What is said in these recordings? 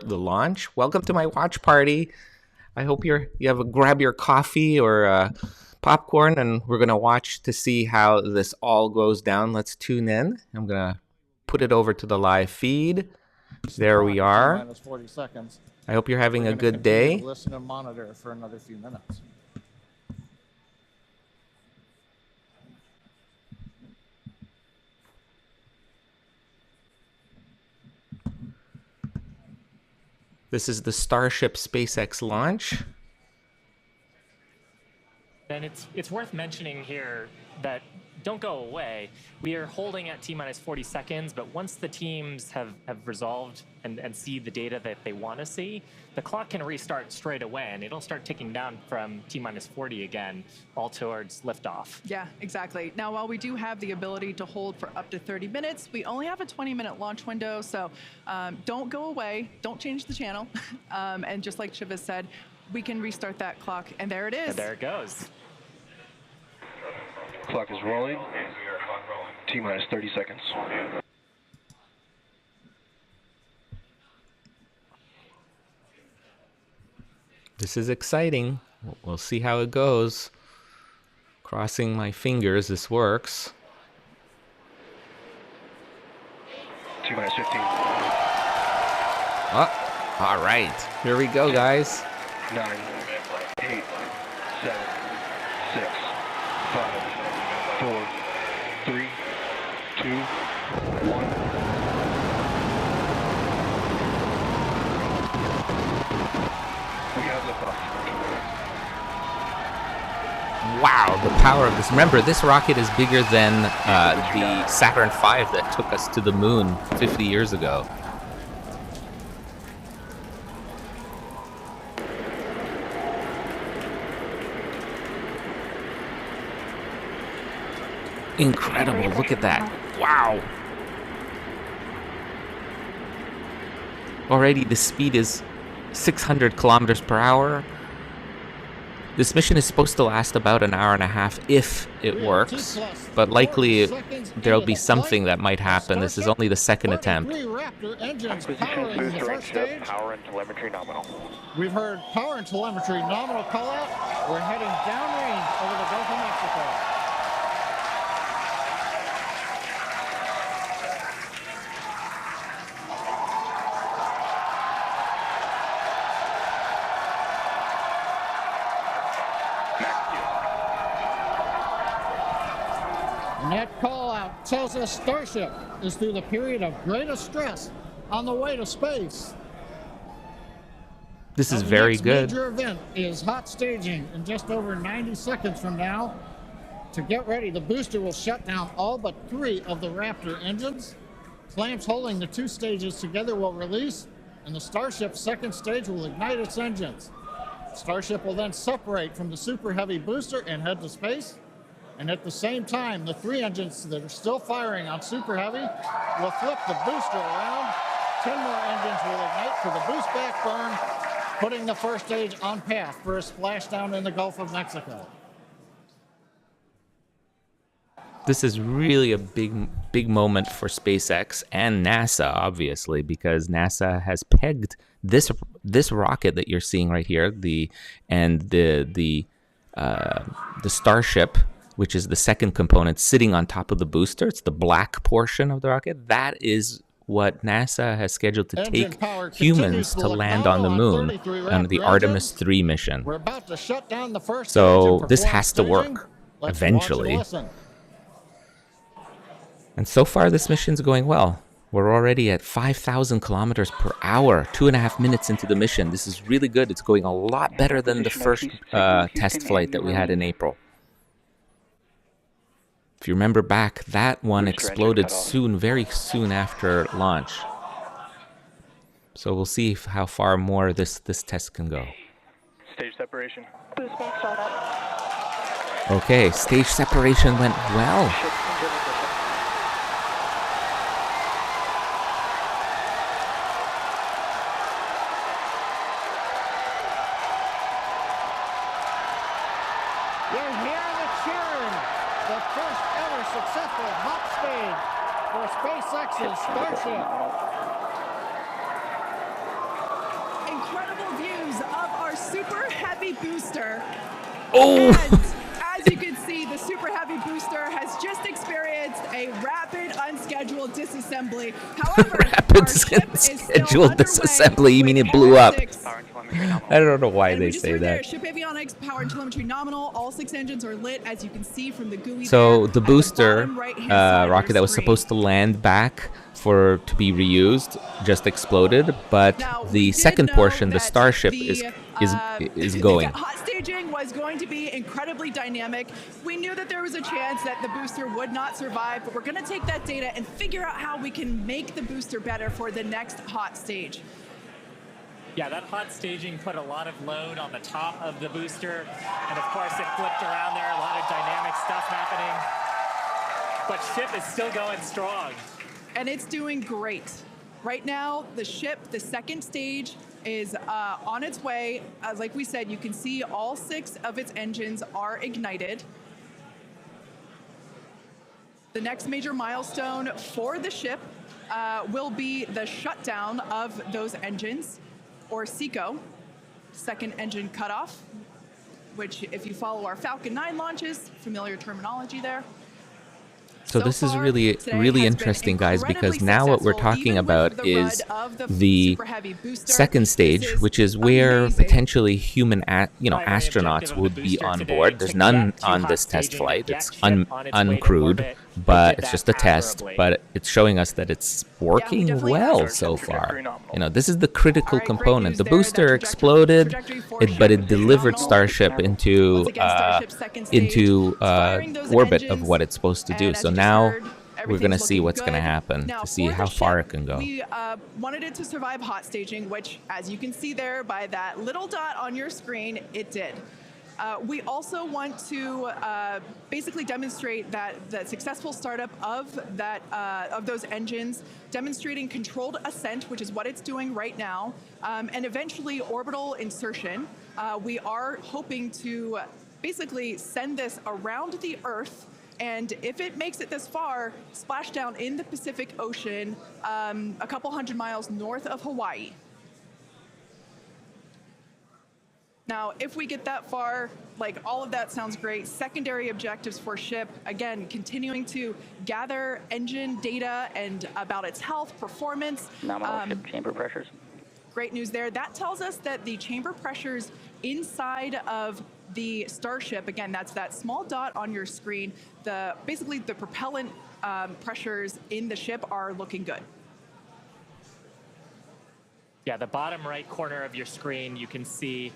the launch. Welcome to my watch party. I hope grab your coffee or popcorn, and we're gonna watch to see how this all goes down. Let's tune in. I'm gonna put it over to the live feed. There we are. Minus 40 seconds. I hope you're having a good day. day. Listen and monitor for another few minutes. This is the Starship SpaceX launch. And it's worth mentioning here that don't go away. We are holding at T-minus 40 seconds, but once the teams have resolved and see the data that they want to see, the clock can restart straight away, and it'll start ticking down from T-minus 40 again, all towards liftoff. Yeah, exactly. Now, while we do have the ability to hold for up to 30 minutes, we only have a 20-minute launch window, so don't go away, don't change the channel, and just like Shiva said, we can restart that clock, and there it is. And there it goes. Clock is rolling. T-minus 30 seconds. This is exciting. We'll see how it goes. Crossing my fingers this works. T-minus 15. Oh, all right. Here we go, guys. 9, 8, 7, 6, 5, 4, 3, 2, 1. We have liftoff. Wow, the power of this. Remember, this rocket is bigger than the Saturn V that took us to the moon 50 years ago. Incredible, look at that. Wow. Already the speed is 600 kilometers per hour. This mission is supposed to last about an hour and a half if it works, but likely there'll be something that might happen. This is only the second attempt. Power and telemetry nominal. We've heard power and telemetry nominal call out. We're heading downrange over the Gulf of Mexico. And that call out tells us Starship is through the period of greatest stress on the way to space. This is very good. The major event is hot staging in just over 90 seconds from now. To get ready, the booster will shut down all but 3 of the Raptor engines. Clamps holding the 2 stages together will release, and the Starship's second stage will ignite its engines. Starship will then separate from the Super Heavy booster and head to space. And at the same time, the 3 engines that are still firing on Super Heavy will flip the booster around. 10 more engines will ignite for the boost back burn, putting the first stage on path for a splashdown in the Gulf of Mexico. This is really a big moment for SpaceX and NASA, obviously, because NASA has pegged this rocket that you're seeing right here, the Starship, which is the second component sitting on top of the booster. It's the black portion of the rocket. That is what NASA has scheduled to take humans to land on the moon on the Artemis 3 mission. We're about to shut down the first So this has to work eventually. And so far, this mission's going well. We're already at 5,000 kilometers per hour, 2.5 minutes into the mission. This is really good. It's going a lot better than the first test flight that we had in April. If you remember back, that one exploded very soon after launch. So we'll see how far more this test can go. Stage separation. Boost bank startup. Okay, stage separation went well. You're hearing the cheering. The first ever successful hot stage for SpaceX's Starship. incredible views of our Super Heavy booster. Oh! And as you can see, the Super Heavy booster has just experienced a rapid, unscheduled disassembly. However, Rapid our ship is still scheduled underway disassembly. You mean with it blew all up? 6. I don't know why And they we just say heard there, that. ship avionics, power and telemetry nominal. All 6 engines are lit, as you can see from the GUI So there the at booster bottom right-hand side of rocket your that was screen. supposed to land back to be reused just exploded, but Now, we the did second know portion, the that Starship, the, is going. The hot staging was going to be incredibly dynamic. We knew that there was a chance that the booster would not survive, but we're going to take that data and figure out how we can make the booster better for the next hot stage. Yeah, that hot staging put a lot of load on the top of the booster, and of course it flipped around there, a lot of dynamic stuff happening. But ship is still going strong. And it's doing great. Right now, the ship, the second stage, is on its way. Like we said, you can see all 6 of its engines are ignited. The next major milestone for the ship will be the shutdown of those engines, or SECO, second engine cutoff, which if you follow our Falcon 9 launches, familiar terminology there. So this is really interesting, guys, because now what we're talking about is the second stage, which is where potentially human, astronauts would be on board. There's none on this test flight. It's uncrewed, but it's just a test. But it's showing us that it's working well so far. This is the critical component. The booster exploded, but it delivered Starship into orbit of what it's supposed to do. So now we're going to see what's going to happen to see how far it can go. We wanted it to survive hot staging, which, as you can see there by that little dot on your screen, it did. We also want to basically demonstrate that the successful startup of those engines, demonstrating controlled ascent, which is what it's doing right now, and eventually orbital insertion. We are hoping to basically send this around the Earth, and if it makes it this far, splash down in the Pacific Ocean, a couple hundred miles north of Hawaii. Now, if we get that far, like, all of that sounds great. Secondary objectives for ship, again, continuing to gather engine data and about its health, performance. Nominal ship chamber pressures. Great news there. That tells us that the chamber pressures inside of the Starship, again, that's that small dot on your screen, basically the propellant pressures in the ship are looking good. Yeah, the bottom right corner of your screen, you can see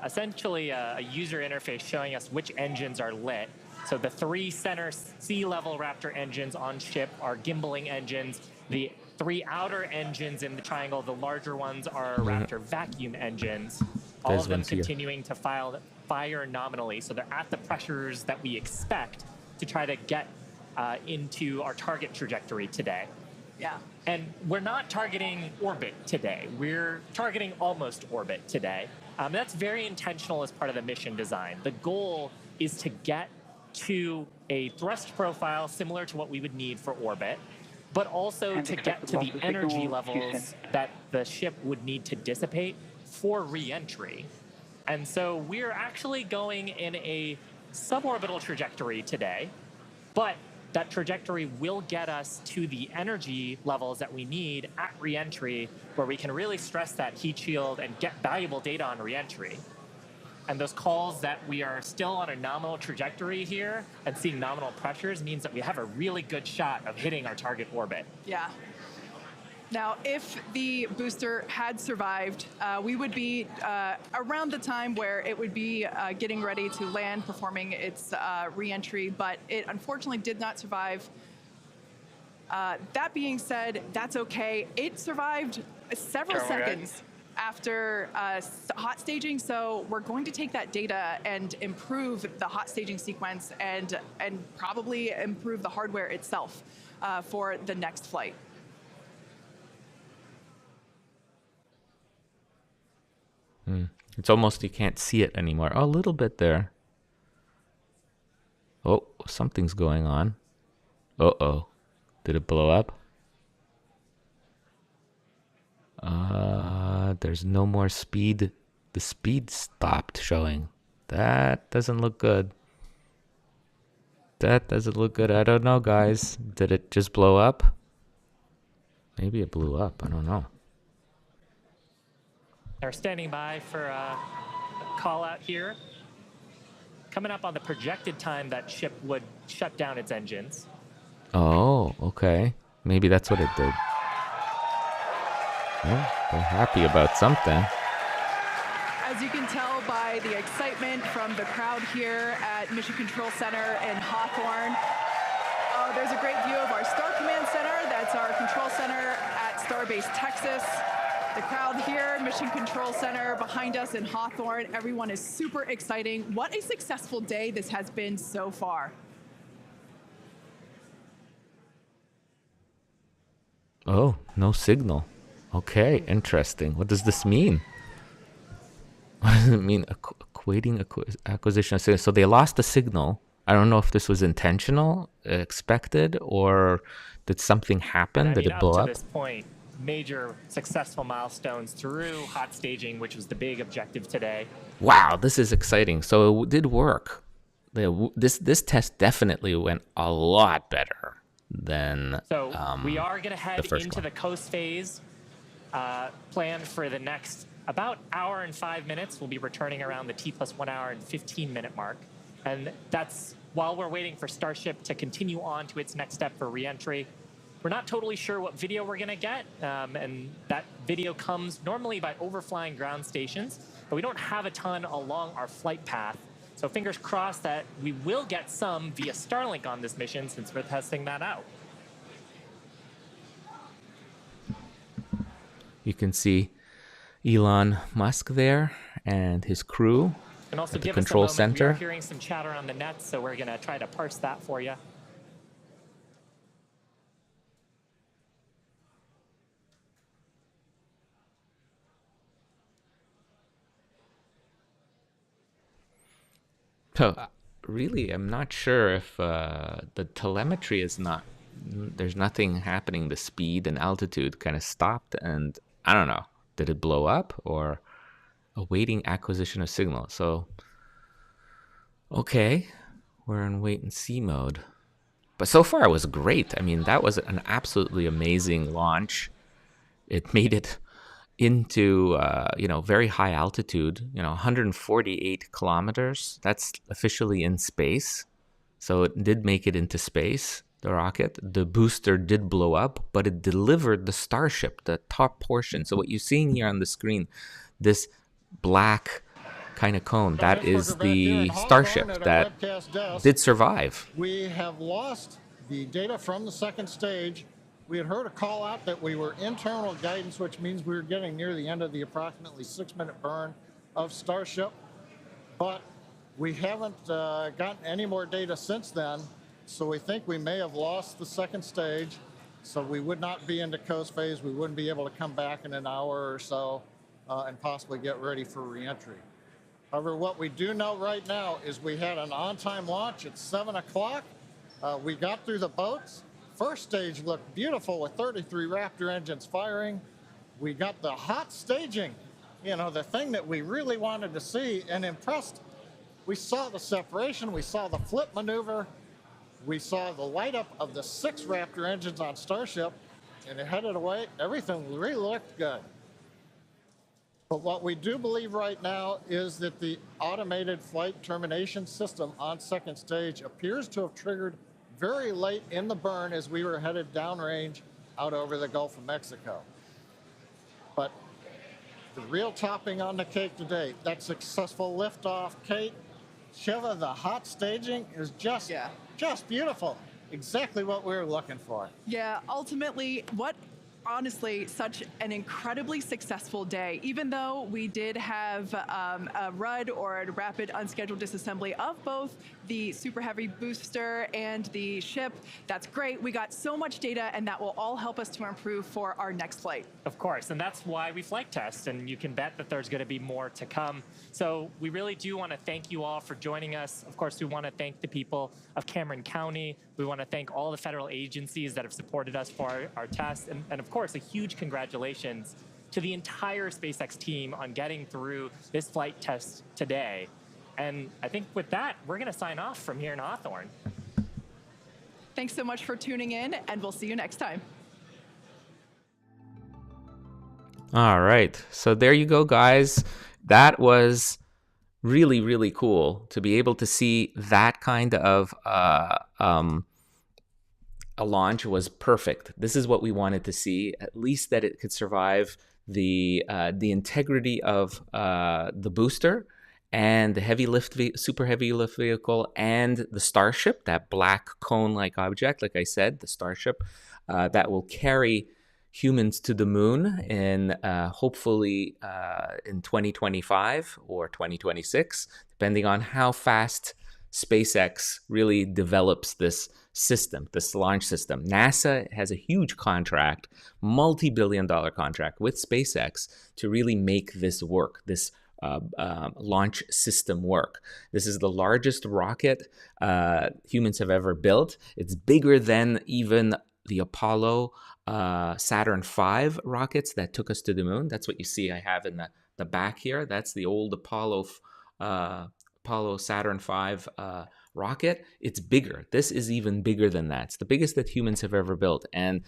essentially a user interface showing us which engines are lit. So the 3 center sea level Raptor engines on ship are gimbaling engines. The 3 outer engines in the triangle, the larger ones, are Raptor vacuum engines. All of them continuing to fire nominally. So they're at the pressures that we expect to try to get into our target trajectory today. Yeah. And we're not targeting orbit today. We're targeting almost orbit today. That's very intentional as part of the mission design. The goal is to get to a thrust profile similar to what we would need for orbit, but also to get to the energy levels that the ship would need to dissipate for re-entry. And so we're actually going in a suborbital trajectory today, but that trajectory will get us to the energy levels that we need at re-entry, where we can really stress that heat shield and get valuable data on re-entry. And those calls that we are still on a nominal trajectory here and seeing nominal pressures means that we have a really good shot of hitting our target orbit. Yeah. Now, if the booster had survived, we would be around the time where it would be getting ready to land, performing its re-entry, but it unfortunately did not survive. That being said, that's okay. It survived several seconds after hot staging, so we're going to take that data and improve the hot staging sequence and probably improve the hardware itself for the next flight. It's almost you can't see it anymore. Oh, a little bit there. Oh, something's going on. Uh-oh. Did it blow up? There's no more speed. The speed stopped showing. That doesn't look good. That doesn't look good. I don't know, guys. Did it just blow up? Maybe it blew up. I don't know. They're standing by for a call out here. Coming up on the projected time that ship would shut down its engines. Oh, okay. Maybe that's what it did. Well, they're happy about something. As you can tell by the excitement from the crowd here at Mission Control Center in Hawthorne. There's a great view of our Star Command Center. That's our control center at Starbase Texas. The crowd here, Mission Control Center behind us in Hawthorne. Everyone is super exciting. What a successful day this has been so far. Oh, no signal. Okay, interesting. What does this mean? What does it mean? Equating acquisition of signal. So they lost the signal. I don't know if this was intentional, expected, or did something happen? Did it blow up? To this point, major successful milestones through hot staging, which was the big objective today. Wow, this is exciting. So it did work. This test definitely went a lot better than So we are going to head into one. the coast phase planned for the next about hour and 5 minutes. We'll be returning around the T+1 hour and 15-minute mark. And that's while we're waiting for Starship to continue on to its next step for reentry. We're not totally sure what video we're going to get, and that video comes normally by overflying ground stations, but we don't have a ton along our flight path. So fingers crossed that we will get some via Starlink on this mission since we're testing that out. You can see Elon Musk there and his crew And also at the give control us a moment. We center. are hearing some chatter on the net, so we're going to try to parse that for you. So really, I'm not sure if the telemetry is not. There's nothing happening. The speed and altitude kind of stopped, and I don't know. Did it blow up or awaiting acquisition of signal? So okay, we're in wait and see mode. But so far it was great. I mean, that was an absolutely amazing launch. It made it into very high altitude, 148 kilometers. That's officially in space. So it did make it into space, the rocket. The booster did blow up, but it delivered the Starship, the top portion. So what you're seeing here on the screen, this black kind of cone, that is the Starship that did survive. We have lost the data from the second stage. We had heard a call out that we were internal guidance, which means we were getting near the end of the approximately 6-minute burn of Starship. But we haven't gotten any more data since then. So we think we may have lost the second stage. So we would not be into coast phase. We wouldn't be able to come back in an hour or so and possibly get ready for reentry. However, what we do know right now is we had an on-time launch at 7 o'clock. We got through the boats. First stage looked beautiful with 33 Raptor engines firing. We got the hot staging, the thing that we really wanted to see and impressed. We saw the separation. We saw the flip maneuver. We saw the light up of the 6 Raptor engines on Starship, and it headed away. Everything really looked good. But what we do believe right now is that the automated flight termination system on second stage appears to have triggered very late in the burn as we were headed downrange out over the Gulf of Mexico. But the real topping on the cake today, that successful liftoff, Kate, Shiva, the hot staging is just beautiful. Exactly what we were looking for. Yeah, ultimately, honestly, such an incredibly successful day. Even though we did have a RUD or a rapid unscheduled disassembly of both the Super Heavy booster and the ship, that's great. We got so much data, and that will all help us to improve for our next flight. Of course, and that's why we flight test, and you can bet that there's going to be more to come. So we really do want to thank you all for joining us. Of course, we want to thank the people of Cameron County. We want to thank all the federal agencies that have supported us for our test. And of course, a huge congratulations to the entire SpaceX team on getting through this flight test today. And I think with that, we're going to sign off from here in Hawthorne. Thanks so much for tuning in, and we'll see you next time. All right. So there you go, guys. That was really, really cool to be able to see that kind of a launch. Was perfect. This is what we wanted to see, at least that it could survive the integrity of the booster and the super heavy lift vehicle and the Starship, that black cone-like object, like I said, the Starship, that will carry humans to the moon in hopefully in 2025 or 2026, depending on how fast SpaceX really develops this system, this launch system. NASA has a huge contract, multi-billion-dollar contract with SpaceX to really make this work, this launch system work. This is the largest rocket humans have ever built. It's bigger than even the Apollo Saturn V rockets that took us to the moon. That's what you see I have in the back here. That's the old Apollo Saturn V rocket. It's bigger. This is even bigger than that. It's the biggest that humans have ever built, and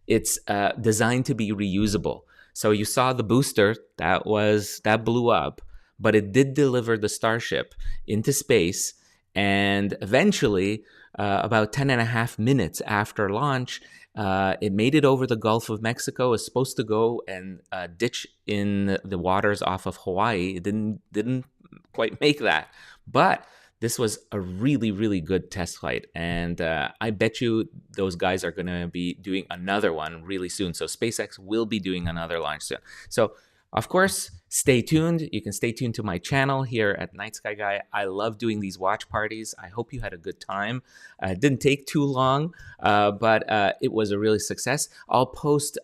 it's designed to be reusable. So you saw the booster that blew up, but it did deliver the Starship into space, and eventually, about 10.5 minutes after launch, it made it over the Gulf of Mexico. It was supposed to go and ditch in the waters off of Hawaii. It didn't quite make that, but this was a really, really good test flight, and I bet you those guys are going to be doing another one really soon. So SpaceX will be doing another launch soon. So, of course, stay tuned. You can stay tuned to my channel here at Night Sky Guy. I love doing these watch parties. I hope you had a good time. It didn't take too long, but it was a really success. I'll post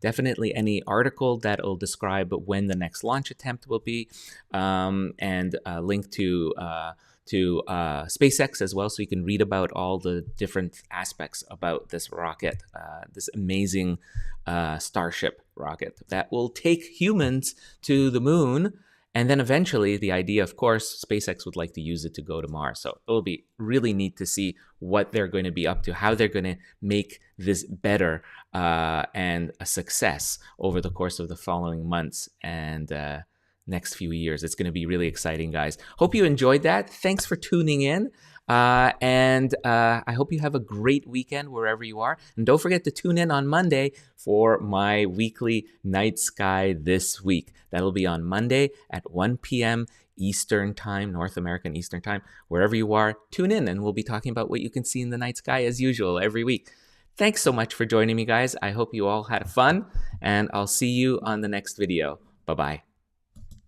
definitely any article that will describe when the next launch attempt will be, and a link to SpaceX as well, so you can read about all the different aspects about this rocket, this amazing Starship rocket that will take humans to the moon. And then eventually, the idea, of course, SpaceX would like to use it to go to Mars. So it'll be really neat to see what they're going to be up to, how they're going to make this better and a success over the course of the following months and next few years. It's going to be really exciting, guys. Hope you enjoyed that. Thanks for tuning in. And I hope you have a great weekend wherever you are. And don't forget to tune in on Monday for my weekly Night Sky This Week. That'll be on Monday at 1 p.m. Eastern Time, North American Eastern Time. Wherever you are, tune in and we'll be talking about what you can see in the night sky as usual every week. Thanks so much for joining me, guys. I hope you all had fun, and I'll see you on the next video. Bye-bye.